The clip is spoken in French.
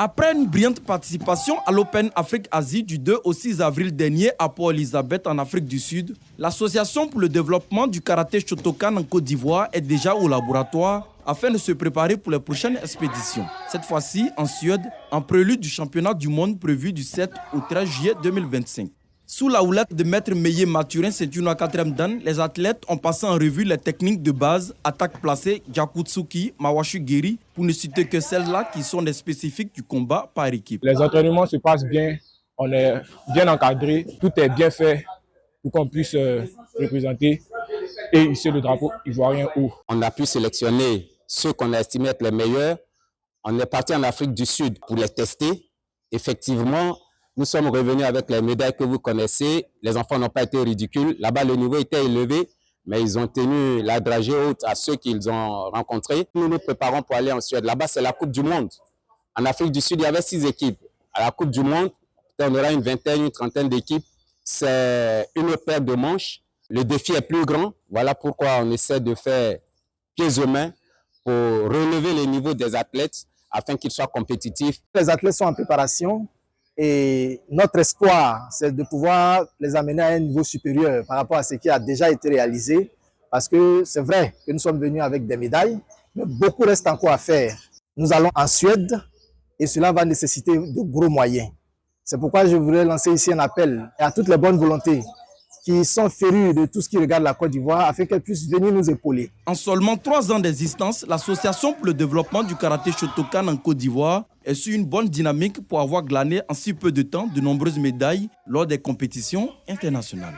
Après une brillante participation à l'Open Afrique-Asie du 2 au 6 avril dernier à Port-Elizabeth en Afrique du Sud, l'Association pour le développement du karaté Shotokan en Côte d'Ivoire est déjà au laboratoire afin de se préparer pour les prochaines expéditions. Cette fois-ci en Suède, en prélude du championnat du monde prévu du 7 au 13 juillet 2025. Sous la houlette de Maître Meillet Mathurin, ceinture noire 4e dan, les athlètes ont passé en revue les techniques de base, attaque placée, Jakutsuki, Mawashi Geri, pour ne citer que celles-là qui sont des spécifiques du combat par équipe. Les entraînements se passent bien, on est bien encadré, tout est bien fait pour qu'on puisse représenter et hisser le drapeau ivoirien haut. On a pu sélectionner ceux qu'on a estimé être les meilleurs. On est parti en Afrique du Sud pour les tester. Effectivement, nous sommes revenus avec les médailles que vous connaissez. Les enfants n'ont pas été ridicules. Là-bas, le niveau était élevé, mais ils ont tenu la dragée haute à ceux qu'ils ont rencontrés. Nous nous préparons pour aller en Suède. Là-bas, c'est la Coupe du Monde. En Afrique du Sud, il y avait 6 équipes. À la Coupe du Monde, on aura une vingtaine, une trentaine d'équipes. C'est une paire de manches. Le défi est plus grand. Voilà pourquoi on essaie de faire pieds et mains pour relever les niveaux des athlètes afin qu'ils soient compétitifs. Les athlètes sont en préparation. Et notre espoir, c'est de pouvoir les amener à un niveau supérieur par rapport à ce qui a déjà été réalisé. Parce que c'est vrai que nous sommes venus avec des médailles, mais beaucoup reste encore à faire. Nous allons en Suède et cela va nécessiter de gros moyens. C'est pourquoi je voudrais lancer ici un appel à toutes les bonnes volontés qui sont férus de tout ce qui regarde la Côte d'Ivoire afin qu'elles puissent venir nous épauler. En seulement 3 ans d'existence, l'Association pour le développement du karaté Shotokan en Côte d'Ivoire est sur une bonne dynamique pour avoir glané en si peu de temps de nombreuses médailles lors des compétitions internationales.